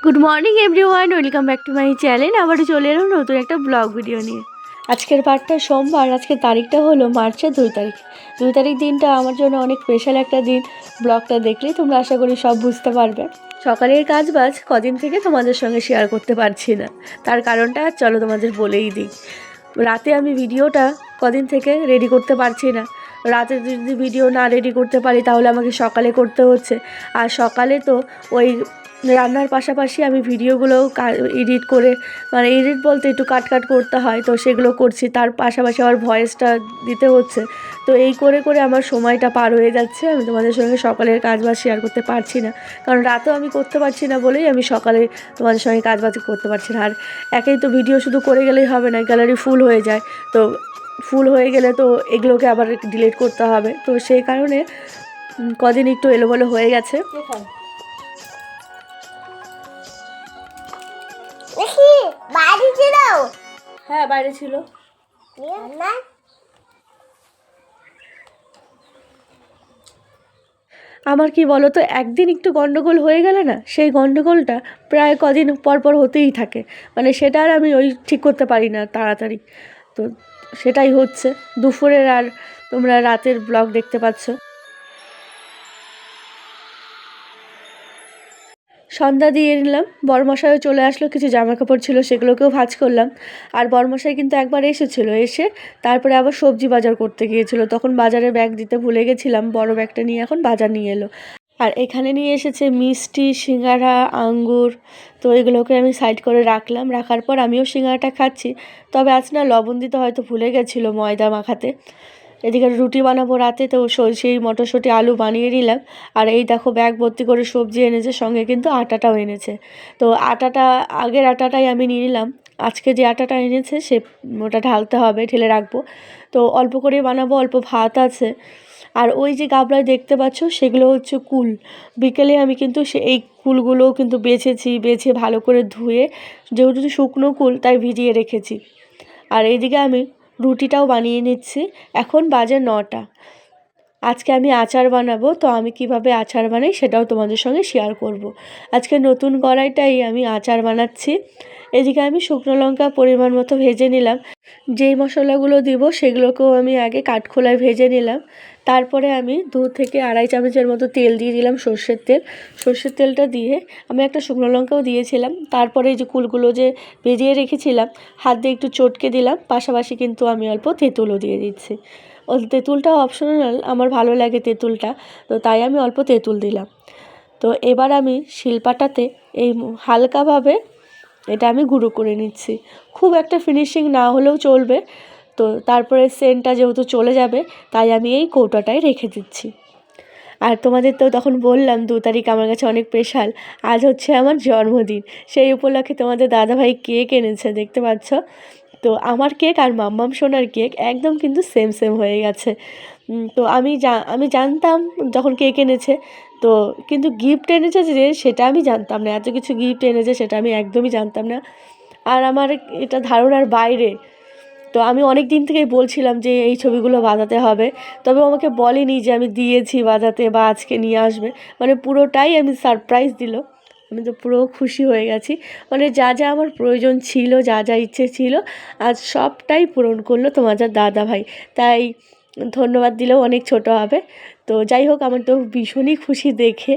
Good morning everyone, welcome back to my channel. আবার চলে এলাম নতুন একটা ব্লগ ভিডিও নিয়ে। আজকের পার্টটা সোমবার, আজকের তারিখটা হলো মার্চের 2 তারিখ। 2 তারিখ দিনটা আমার জন্য অনেক স্পেশাল একটা দিন। ব্লগটা দেখলেই তোমরা আশা করি সব বুঝতে পারবে। সকালের কাজ বাজ কদিন থেকে তোমাদের সঙ্গে শেয়ার করতে পারছি না, তার কারণটা চলো তোমাদের বলেই দিই। রাতে আমি ভিডিওটা কদিন থেকে রেডি করতে পারছি না। রাতে যদি ভিডিও না রেডি করতে পারি তাহলে আমাকে সকালে করতে হচ্ছে। আর সকালে তো ওই রান্নার পাশাপাশি আমি ভিডিওগুলোও এডিট করে, মানে এডিট বলতে একটু কাট করতে হয়, তো সেগুলো করছি। তার পাশাপাশি আমার ভয়েসটা দিতে হচ্ছে। তো এই করে করে আমার সময়টা পার হয়ে যাচ্ছে। আমি তোমাদের সঙ্গে সকালের কাজবাজ শেয়ার করতে পারছি না, কারণ রাতেও আমি করতে পারছি না বলেই আমি সকালে তোমাদের সঙ্গে কাজবাজ করতে পারছি না। আর একেই তো ভিডিও শুধু করে গেলেই হবে না, গ্যালারি ফুল হয়ে যায়। তো ফুল হয়ে গেলে তো এগুলোকে আবার ডিলিট করতে হবে। তো সেই কারণে কদিন একটু এলোমেলো হয়ে গেছে। বাইরে ছিল? হ্যাঁ, বাইরে ছিল। আমার কি বলো তো, একদিন একটু গন্ডগোল হয়ে গেলে না, সেই গন্ডগোলটা প্রায় কদিন পর পর হতেই থাকে। মানে সেটা আর আমি ঠিক করতে পারি না তাড়াতাড়ি। তো সেটাই হচ্ছে। দুপুরের আর তোমরা রাতের ব্লগ দেখতে পাচ্ছ। সন্ধ্যা দিয়ে নিলাম, বরমশাইও চলে আসলো। কিছু জামা কাপড় ছিল সেগুলোকেও ভাঁজ করলাম। আর বরমশাই কিন্তু একবার এসেছিলো, এসে তারপরে আবার সবজি বাজার করতে গিয়েছিল। তখন বাজারে ব্যাগ দিতে ভুলে গেছিলাম, বড় ব্যাগটা নিয়ে এখন বাজার নিয়ে এলো। আর এখানে নিয়ে এসেছে মিষ্টি, সিঙ্গারা, আঙ্গুর। তো এগুলোকে আমি সাইড করে রাখলাম। রাখার পর আমিও সিঙ্গারাটা খাচ্ছি। তবে আজ না লবণ দিতে হয়তো ভুলে গেছিলো ময়দা মাখাতে। এদিকে রুটি বানাবো রাতে, তো সেই মটরশুঁটি আলু বানিয়ে নিলাম। আর এই দেখো ব্যাগ ভর্তি করে সবজি এনেছে, সঙ্গে কিন্তু আটাটাও এনেছে। তো আগের আটাটাই আমি নিয়ে নিলাম। আজকে যে আটাটা এনেছে ওটা ঢালতে হবে, ঢেলে রাখবো। তো অল্প করে বানাবো, অল্প ভাত আছে। আর ওই যে গাবলায় দেখতে পাচ্ছ সেগুলো হচ্ছে কুল। বিকেলে আমি কিন্তু এই কুলগুলোও কিন্তু বেছে ভালো করে ধুয়ে, যেহেতু শুকনো কুল তাই ভিজিয়ে রেখেছি। আর এইদিকে আমি রুটিটাও বানিয়ে নিচ্ছি। এখন বাজে 9টা। আজকে আমি আচার বানাবো, তো আমি কিভাবে আচার বানাই সেটাও তোমাদের সঙ্গে শেয়ার করব। আজকে নতুন কড়াইটাই আমি আচার বানাচ্ছি। এদিকে আমি শুকনো লঙ্কা পরিমাণ মতো ভেজে নিলাম। যেই মশলাগুলো দিব সেগুলোকেও আমি আগে কাঠখোলায় ভেজে নিলাম। তারপরে আমি 2 থেকে আড়াই চামচের মতো তেল দিয়ে দিলাম, সর্ষের তেলটা দিয়ে আমি একটা শুকনো লঙ্কাও দিয়েছিলাম। তারপরে এই যে কুলগুলো যে ভেজিয়ে রেখেছিলাম, হাত দিয়ে একটু চটকে দিলাম। পাশাপাশি কিন্তু আমি অল্প তেঁতুলও দিয়ে দিচ্ছি। তেঁতুলটাও অপশনাল, আমার ভালো লাগে তেঁতুলটা, তো তাই আমি অল্প তেঁতুল দিলাম। তো এবার আমি শিলপাটাতে এই হালকাভাবে এটা আমি গুঁড়ো করে নিচ্ছি। খুব একটা ফিনিশিং না হলেও চলবে। তো তারপরে সেন্টটা যেহেতু চলে যাবে, তাই আমি এই কৌটাটায় রেখে দিচ্ছি। আর তোমাদের তো তখন বললাম 2 তারিখ আমার কাছে অনেক স্পেশাল। আজ হচ্ছে আমার জন্মদিন। সেই উপলক্ষে তোমাদের দাদাভাই কেক এনেছে, দেখতে পাচ্ছ। তো আমার কেক আর মাম্মাম সোনার কেক একদম কিন্তু সেম হয়ে গেছে। তো আমি জানতাম যখন কেক এনেছে, তো কিন্তু গিফট এনেছে যে সেটা আমি জানতাম না। এত কিছু গিফট এনেছে সেটা আমি একদমই জানতাম না। আর আমার এটা ধারণার বাইরে। তো আমি অনেক দিন থেকেই বলছিলাম যে এই ছবিগুলো বাঁধাতে হবে, তবে আমাকে বলেনি যে আমি দিয়েছি বাঁধাতে বা আজকে নিয়ে আসবে। মানে পুরোটাই আমি সারপ্রাইজ দিল। আমি তো পুরো খুশি হয়ে গেছি। মানে যা যা আমার প্রয়োজন ছিল, যা যা ইচ্ছে ছিল, আজ সবটাই পূরণ করলো তোমাদের দাদাভাই। তাই ধন্যবাদ দিলেও অনেক ছোট হবে। তো যাই হোক, আমার তো ভীষণই খুশি দেখে,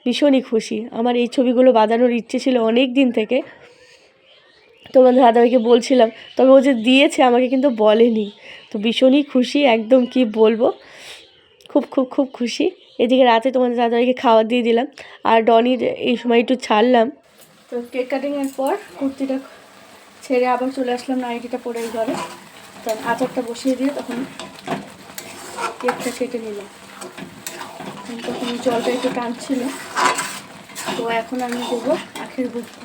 ভীষণই খুশি। আমার এই ছবিগুলো বাঁধানোর ইচ্ছে ছিল অনেক দিন থেকে। তোমাদের দাদাভাইকে বলছিলাম, তবে ও যে দিয়েছে আমাকে কিন্তু বলেনি। তো ভীষণই খুশি, একদম কি বলবো, খুব খুশি। এদিকে রাতে তোমাদের দাদাভাইকে খাবার দিয়ে দিলাম। আর ডনির এই সময় একটু ছাড়লাম। তো কেক কাটিংয়ের পর কুর্তিটা ছেড়ে আবার চলে আসলাম নাইটিটা পরে ঘরে। তো আচারটা বসিয়ে দিয়ে তখন কেকটা কেটে নিলাম। তখন জলটা একটু টানছিল। তো এখন আমি দেবো আখের গুড়টা।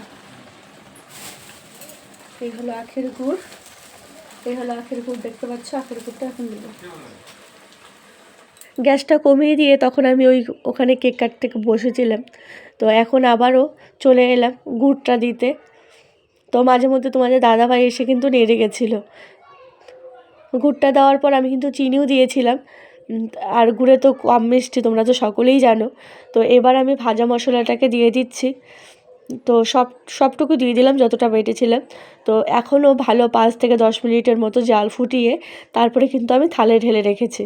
এই হলো আখের গুড়, দেখতে পাচ্ছ। আখের গুড়টা এখন দেব। গ্যাসটা কমিয়ে দিয়ে তখন আমি ওখানে কেক কাটতে বসেছিলাম। তো এখন আবারও চলে এলাম গুড়টা দিতে। তো মাঝে মধ্যে তোমাদের দাদাভাই এসে কিন্তু নেড়ে গেছিলো। গুড়টা দেওয়ার পর আমি কিন্তু চিনিও দিয়েছিলাম। আর গুড়ে তো কম মিষ্টি, তোমরা তো সকলেই জানো। তো এবার আমি ভাজা মশলাটাকে দিয়ে দিচ্ছি। তো সবটুকু দিয়ে দিলাম যতটা বেটেছিলাম। তো এখনও ভালো 5 থেকে 10 মিনিটের মতো জাল ফুটিয়ে তারপরে কিন্তু আমি থালে ঢেলে রেখেছি।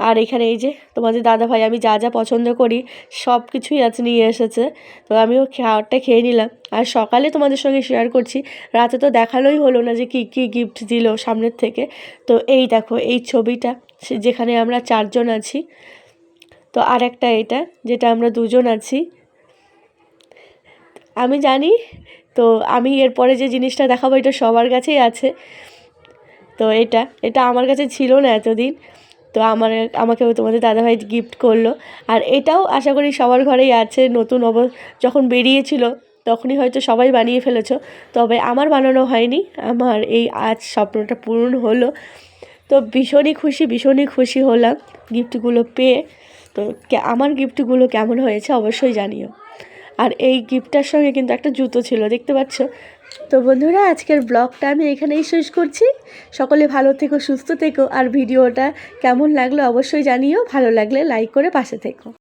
আর এখানে এই যে তোমাদের দাদাভাই আমি যা যা পছন্দ করি সব কিছুই আজ নিয়ে এসেছে। তো আমিও খাবারটা খেয়ে নিলাম। আর সকালে তোমাদের সঙ্গে শেয়ার করছি, রাতে তো দেখানোই হলো না যে কী কী গিফট দিল সামনের থেকে। তো এই দেখো এই ছবিটা, যেখানে আমরা 4 জন আছি। তো আর একটা এটা যেটা আমরা 2 জন আছি। আমি জানি, তো আমি এরপরে যে জিনিসটা দেখাবো এটা সবার কাছেই আছে। তো এটা আমার কাছে ছিল না এতদিন। তো আমাকেও তোমাদের দাদাভাই গিফট করলো। আর এটাও আশা করি সবার ঘরেই আছে, নতুন যখন বেরিয়েছিল তখনই হয়তো সবাই বানিয়ে ফেলেছো, তবে আমার বানানো হয়নি। আমার এই আজ স্বপ্নটা পূরণ হলো। তো ভীষণই খুশি হলাম গিফটগুলো পেয়ে। তো আমার গিফটগুলো কেমন হয়েছে অবশ্যই জানিও। আর এই গিফটটার সঙ্গে কিন্তু একটা জুতো ছিল, দেখতে পাচ্ছ। তো বন্ধুরা, আজকের ব্লগটা আমি এখানেই শেষ করছি। সকলে ভালো থেকো, সুস্থ থেকো। আর ভিডিওটা কেমন লাগলো অবশ্যই জানিও। ভালো লাগলে লাইক করে পাশে থেকো।